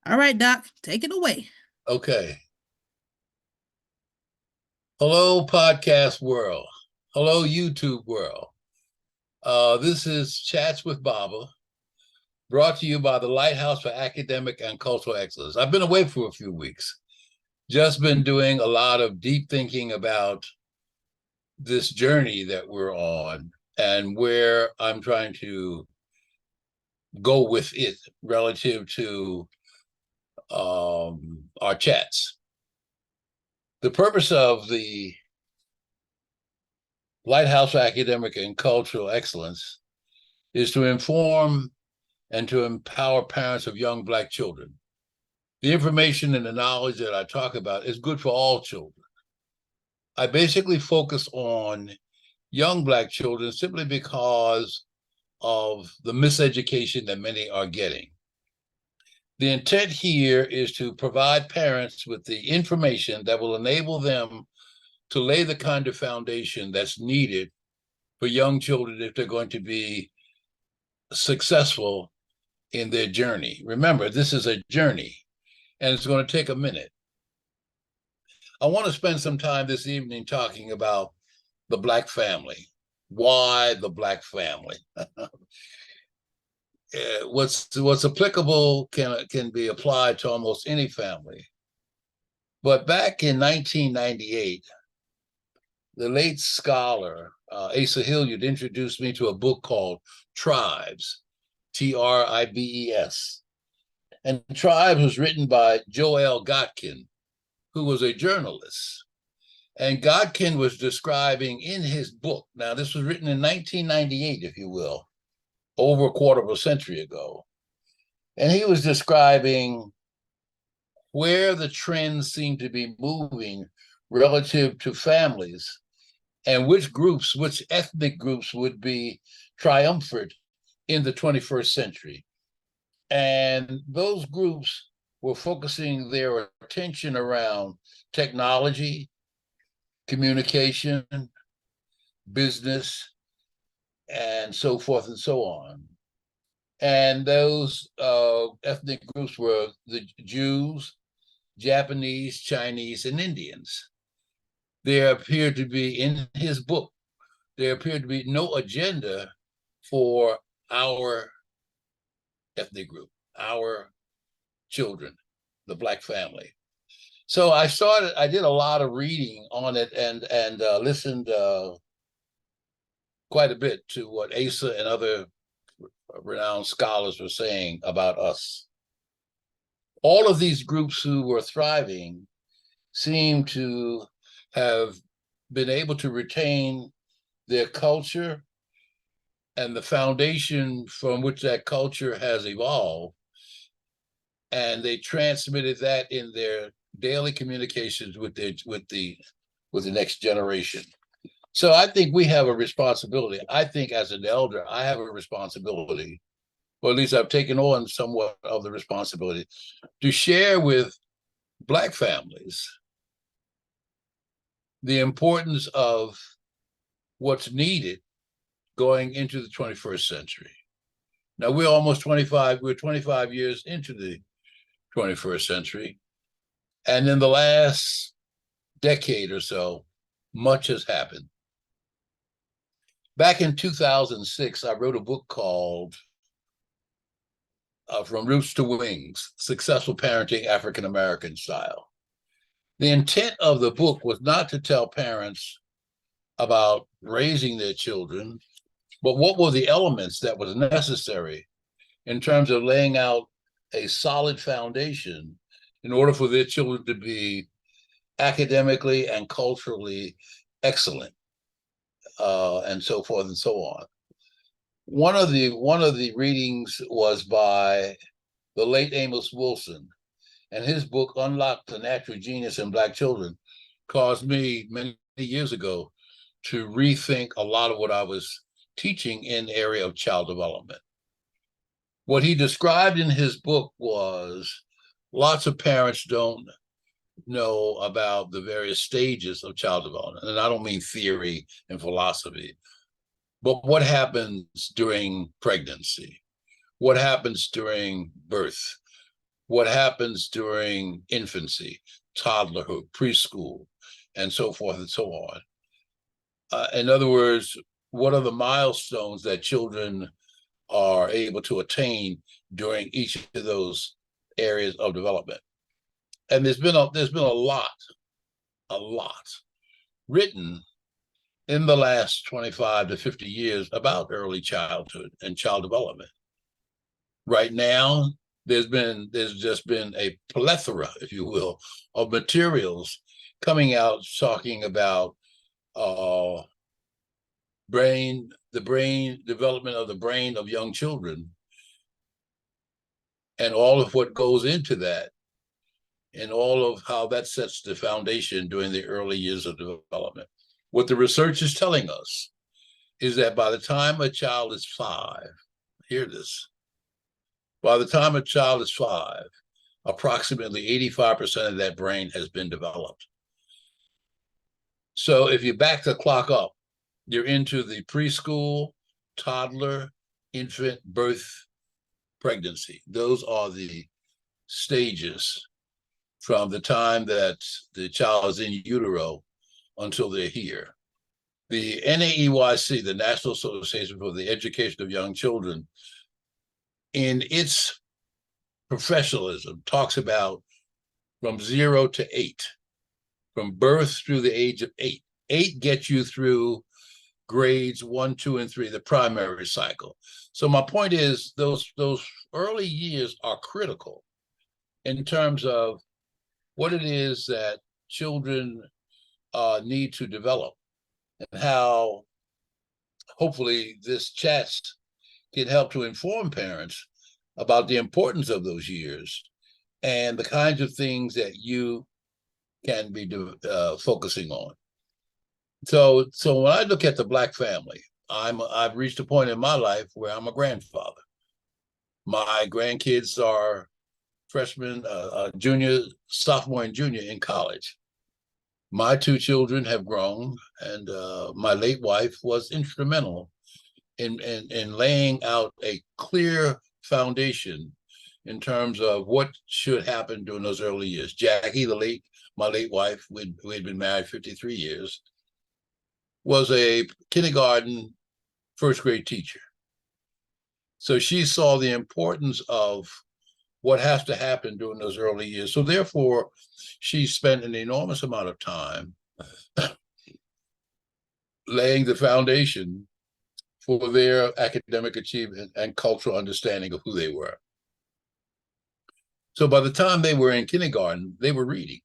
All right, Doc, take it away. Okay. Hello, podcast world. Hello, YouTube world. This is Chats with Baba, brought to you by the Lighthouse for Academic and Cultural Excellence. I've been away for a few weeks, just been doing a lot of deep thinking about this journey that we're on and where I'm trying to go with it relative to our chats. The purpose of the Lighthouse for Academic and Cultural Excellence is to inform and to empower parents of young Black children. The information and the knowledge that I talk about is good for all children. I basically focus on young Black children simply because of the miseducation that many are getting. The intent here is to provide parents with the information that will enable them to lay the kind of foundation that's needed for young children if they're going to be successful in their journey. Remember, this is a journey and it's going to take a minute. I want to spend some time this evening talking about the Black family. Why the Black family? What's applicable can be applied to almost any family. But back in 1998, the late scholar Asa Hilliard introduced me to a book called Tribes, Tribes. And Tribes was written by Joel Gotkin, who was a journalist. And Godkin was describing in his book, now this was written in 1998, if you will, over a quarter of a century ago. And he was describing where the trends seem to be moving relative to families and which groups, which ethnic groups would be triumphant in the 21st century. And those groups were focusing their attention around technology, communication, business, and so forth and so on. And those ethnic groups were the Jews, Japanese, Chinese, and Indians. There appeared to be, in his book, there appeared to be no agenda for our ethnic group, our children, the Black family. So I did a lot of reading on it and listened quite a bit to what Asa and other renowned scholars were saying about us. All of these groups who were thriving seem to have been able to retain their culture and the foundation from which that culture has evolved. And they transmitted that in their daily communications with the next generation. So I think we have a responsibility. I think as an elder, I have a responsibility, or at least I've taken on somewhat of the responsibility to share with Black families the importance of what's needed going into the 21st century. Now we're 25 years into the 21st century. And in the last decade or so, much has happened. Back in 2006, I wrote a book called From Roots to Wings, Successful Parenting African American Style. The intent of the book was not to tell parents about raising their children, but what were the elements that was necessary in terms of laying out a solid foundation in order for their children to be academically and culturally excellent, and so forth and so on. One of the readings was by the late Amos Wilson, and his book Unlock the Natural Genius in Black Children caused me many years ago to rethink a lot of what I was teaching in the area of child development. What he described in his book was lots of parents don't know about the various stages of child development. And I don't mean theory and philosophy, but what happens during pregnancy? What happens during birth? what happens during infancy, toddlerhood, preschool, and so forth and so on. In other words, what are the milestones that children are able to attain during each of those areas of development? And there's been a lot written in the last 25 to 50 years about early childhood and child development. Right now, there's just been a plethora, if you will, of materials coming out talking about the brain development of the brain of young children, and all of what goes into that, and all of how that sets the foundation during the early years of development. What the research is telling us is that by the time a child is 5, hear this, by the time a child is 5, approximately 85% of that brain has been developed. So if you back the clock up, you're into the preschool, toddler, infant, birth, pregnancy. Those are the stages from the time that the child is in utero until they're here. The NAEYC, the National Association for the Education of Young Children, in its professionalism, talks about from 0 to 8, from birth through the age of 8. 8 gets you through grades 1, 2, and 3, the primary cycle. So my point is, those early years are critical in terms of what it is that children need to develop, and how hopefully this chat can help to inform parents about the importance of those years and the kinds of things that you can be focusing on. So when I look at the Black family, I've reached a point in my life where I'm a grandfather. My grandkids are freshmen, junior, sophomore, and junior in college. My 2 children have grown, and my late wife was instrumental in laying out a clear foundation in terms of what should happen during those early years. Jackie, my late wife, who had been married 53 years, was a kindergarten, first grade teacher. So she saw the importance of what has to happen during those early years. So therefore, she spent an enormous amount of time laying the foundation for their academic achievement and cultural understanding of who they were. So by the time they were in kindergarten, they were reading.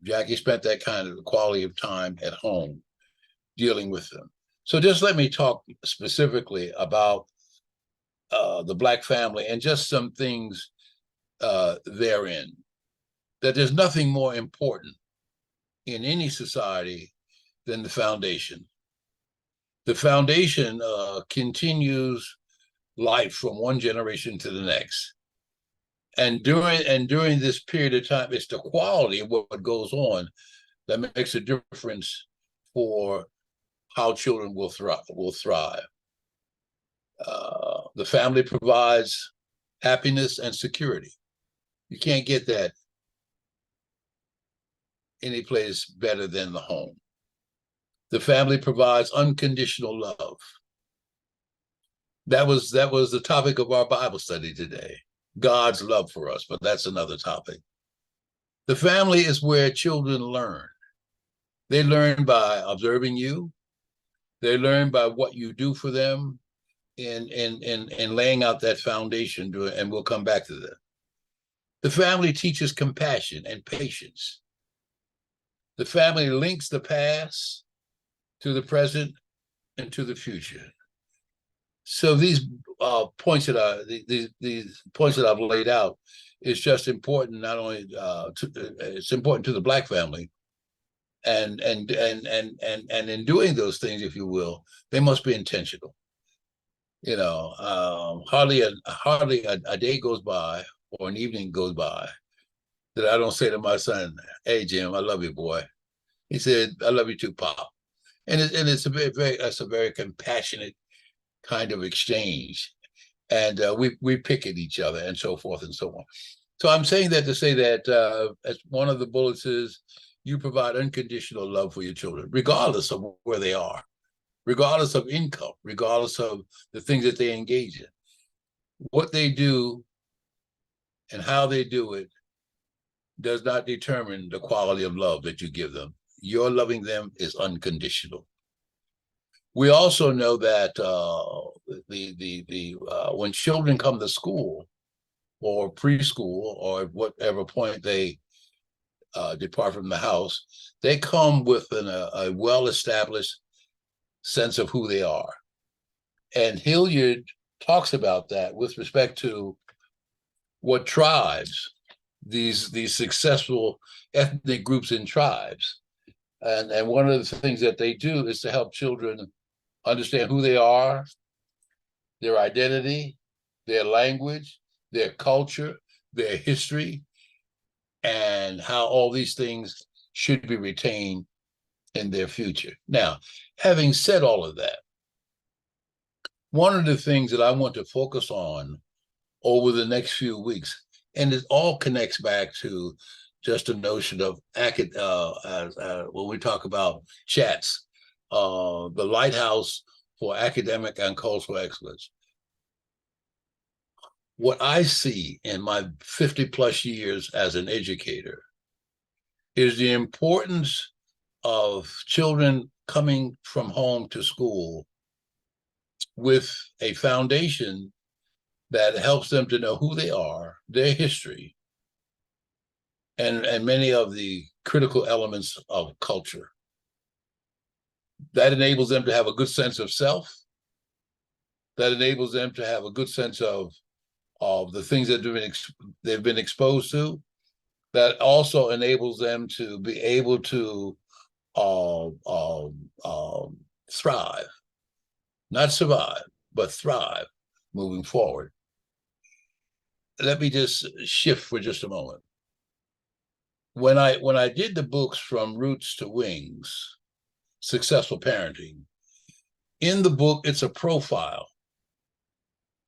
Jackie spent that kind of quality of time at home dealing with them. So just let me talk specifically about the Black family and just some things therein. That there's nothing more important in any society than the foundation. The foundation continues life from one generation to the next. And during this period of time, it's the quality of what goes on that makes a difference for how children will thrive. The family provides happiness and security. You can't get that any place better than the home. The family provides unconditional love. That was the topic of our Bible study today. God's love for us, but that's another topic. The family is where children learn. They learn by observing you. They learn by what you do for them in laying out that foundation, and we'll come back to that. The family teaches compassion and patience. The family links the past to the present and to the future. So these points that I've laid out is just important. Not only it's important to the Black family, and in doing those things, if you will, they must be intentional. You know, hardly a day goes by or an evening goes by that I don't say to my son, "Hey Jim, I love you, boy." He said, "I love you too, Pop." And it's a very compassionate kind of exchange, and we pick at each other and so forth and so on. So I'm saying that to say that as one of the bullets is, you provide unconditional love for your children, regardless of where they are, regardless of income, regardless of the things that they engage in. What they do and how they do it does not determine the quality of love that you give them. Your loving them is unconditional. We also know that when children come to school or preschool or at whatever point they depart from the house, they come with a well-established sense of who they are. And Hilliard talks about that with respect to what tribes, these successful ethnic groups in tribes. And one of the things that they do is to help children understand who they are, their identity, their language, their culture, their history, and how all these things should be retained in their future. Now, having said all of that, one of the things that I want to focus on over the next few weeks, and it all connects back to just a notion of when we talk about CHATS, the Lighthouse for Academic and Cultural Excellence. What I see in my 50 plus years as an educator is the importance of children coming from home to school with a foundation that helps them to know who they are, their history, and many of the critical elements of culture. That enables them to have a good sense of self. That enables them to have a good sense of the things that they've been exposed to. That also enables them to be able to thrive, not survive, but thrive moving forward. Let me just shift for just a moment. When I did the books From Roots to Wings, Successful Parenting, in the book, it's a profile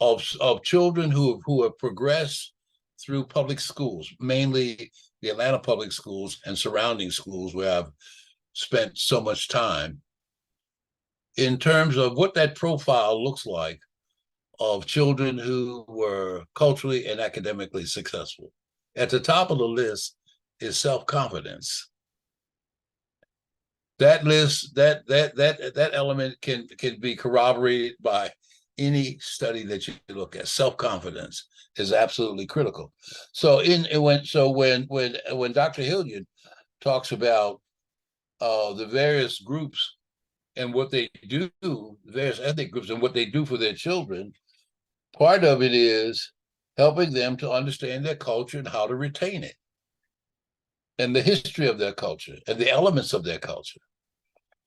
of children who have progressed through public schools, mainly the Atlanta public schools and surrounding schools where I've spent so much time, in terms of what that profile looks like of children who were culturally and academically successful. At the top of the list is self-confidence. That list, that element can be corroborated by any study that you look at. Self-confidence is absolutely critical. So when Dr. Hilliard talks about the various groups and what they do, various ethnic groups and what they do for their children, part of it is helping them to understand their culture and how to retain it, and the history of their culture and the elements of their culture.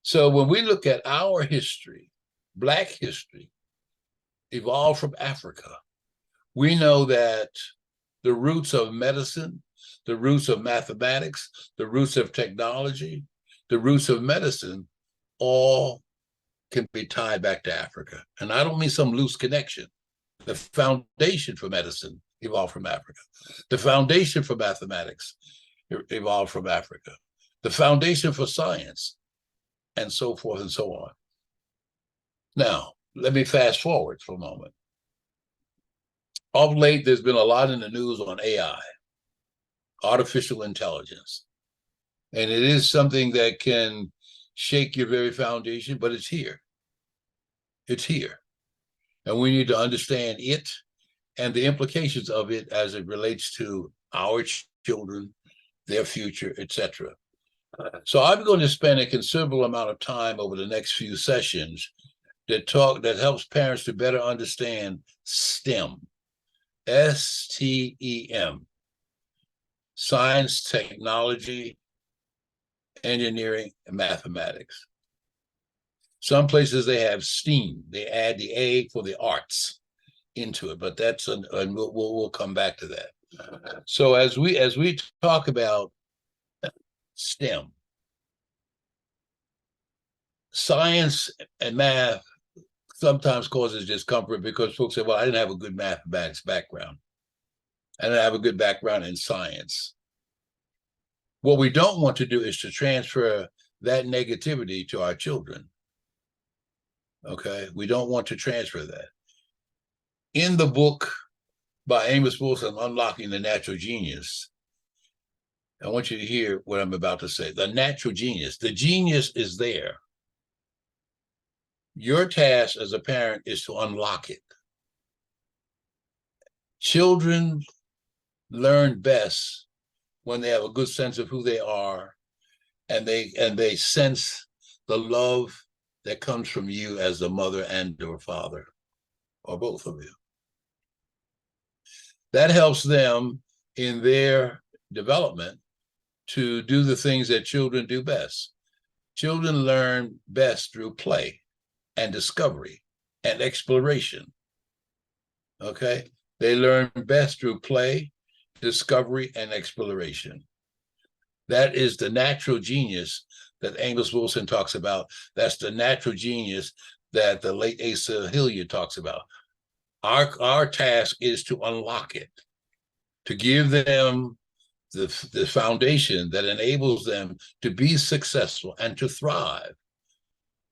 So when we look at our history, Black history evolved from Africa. We know that the roots of medicine, the roots of mathematics, the roots of technology, the roots of medicine, all can be tied back to Africa. And I don't mean some loose connection. The foundation for medicine evolved from Africa. The foundation for mathematics evolved from Africa. The foundation for science, and so forth and so on. Now, let me fast forward for a moment. Of late, there's been a lot in the news on AI, artificial intelligence. And it is something that can shake your very foundation, but it's here. It's here. And we need to understand it and the implications of it as it relates to our children, their future, etc. So I'm going to spend a considerable amount of time over the next few sessions that helps parents to better understand STEM, STEM, science, technology, engineering, and mathematics. Some places they have STEAM. They add the A for the arts into it, but and we'll come back to that. So as we talk about STEM, science and math sometimes causes discomfort because folks say, well, I didn't have a good mathematics background. and have a good background in science. What we don't want to do is to transfer that negativity to our children. Okay, we don't want to transfer that. In the book by Amos Wilson, Unlocking the Natural Genius, I want you to hear what I'm about to say. The natural genius, the genius is there. Your task as a parent is to unlock it. Children learn best when they have a good sense of who they are, and they sense the love that comes from you as the mother and or father, or both of you. That helps them in their development to do the things that children do best. Children learn best through play and discovery and exploration. Okay? They learn best through play, discovery, and exploration. That is the natural genius that Amos Wilson talks about. That's the natural genius that the late Asa Hilliard talks about. Our task is to unlock it, to give them the foundation that enables them to be successful and to thrive.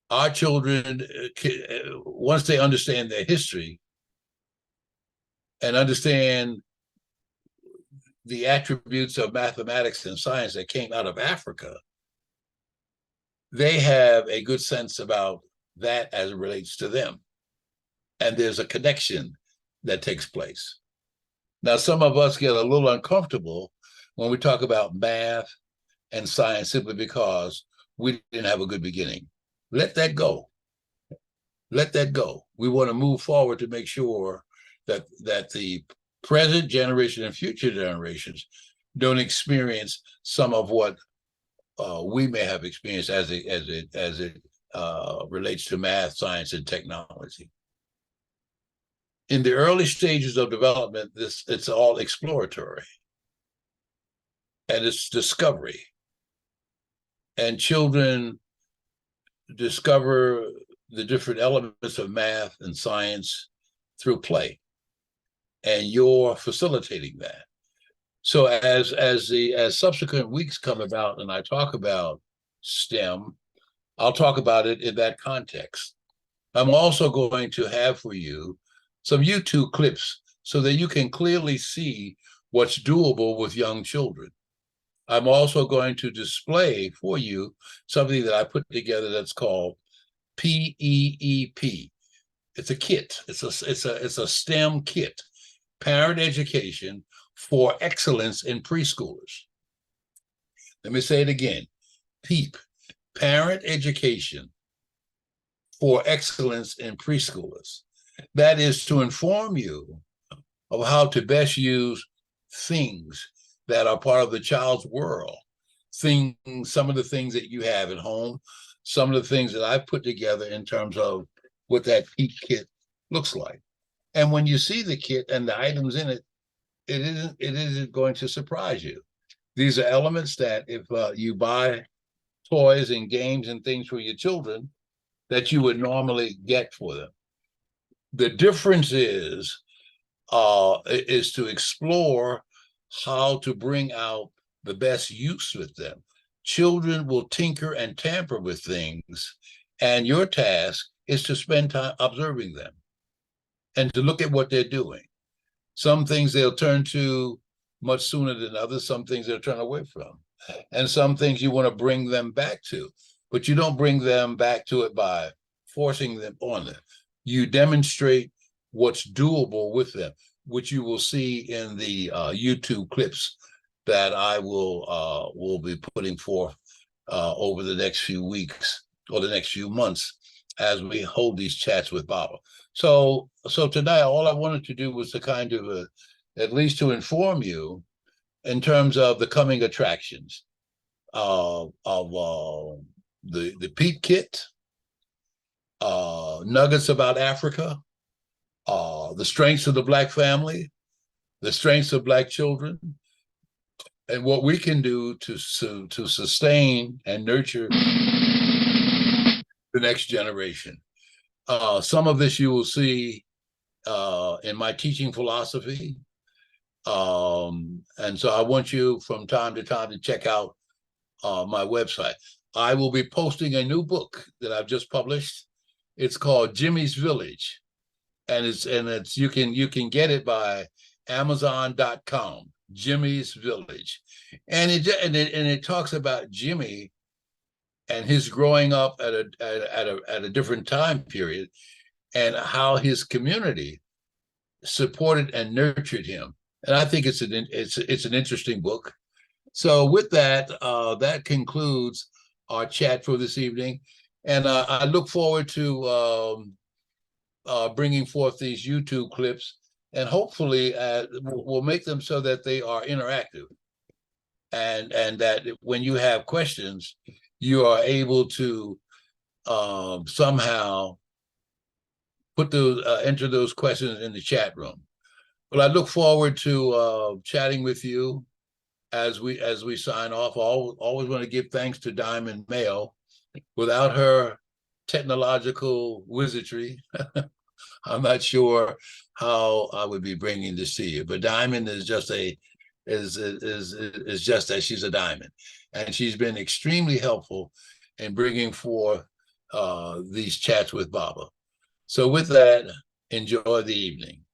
Our children, once they understand their history and understand the attributes of mathematics and science that came out of Africa, they have a good sense about that as it relates to them. And there's a connection that takes place. Now, some of us get a little uncomfortable when we talk about math and science simply because we didn't have a good beginning. Let that go. Let that go. We want to move forward to make sure that the present generation and future generations don't experience some of what we may have experienced as it relates to math, science, and technology. In the early stages of development, it's all exploratory, and it's discovery. And children discover the different elements of math and science through play, and you're facilitating that. So as subsequent weeks come about and I talk about STEM, I'll talk about it in that context. I'm also going to have for you some YouTube clips so that you can clearly see what's doable with young children. I'm also going to display for you something that I put together that's called PEEP. It's a kit. It's a STEM kit, Parent Education for Excellence in Preschoolers. Let me say it again. PEEP, Parent Education for Excellence in Preschoolers. That is to inform you of how to best use things that are part of the child's world. Some of the things that you have at home, some of the things that I put together in terms of what that PEEP kit looks like. And when you see the kit and the items in it, it isn't going to surprise you. These are elements that if you buy toys and games and things for your children, that you would normally get for them. The difference is to explore how to bring out the best use with them. Children will tinker and tamper with things, and your task is to spend time observing them and to look at what they're doing. Some things they'll turn to much sooner than others, some things they'll turn away from, and some things you want to bring them back to, but you don't bring them back to it by forcing them on them. You demonstrate what's doable with them, which you will see in the YouTube clips that I will be putting forth over the next few weeks or the next few months as we hold these chats with Baba. So tonight, all I wanted to do was to kind of at least to inform you in terms of the coming attractions of the PEEP kit, nuggets about Africa, the strengths of the Black family, the strengths of Black children, and what we can do to sustain and nurture the next generation. Some of this you will see in my teaching philosophy. And so I want you from time to time to check out my website. I will be posting a new book that I've just published. It's called Jimmy's Village, and it's you can get it by Amazon.com. Jimmy's Village, and it talks about Jimmy and his growing up at a different time period, and how his community supported and nurtured him. And I think it's an interesting book. So with that, that concludes our chat for this evening, and I look forward to bringing forth these YouTube clips, and hopefully we'll make them so that they are interactive, and that when you have questions, you are able to somehow put those enter those questions in the chat room. But I look forward to chatting with you as we sign off. Always want to give thanks to Diamond Mayo. Without her technological wizardry, I'm not sure how I would be bringing this to you. But Diamond is just just that, she's a diamond, and she's been extremely helpful in bringing forth these chats with Baba. So with that, enjoy the evening.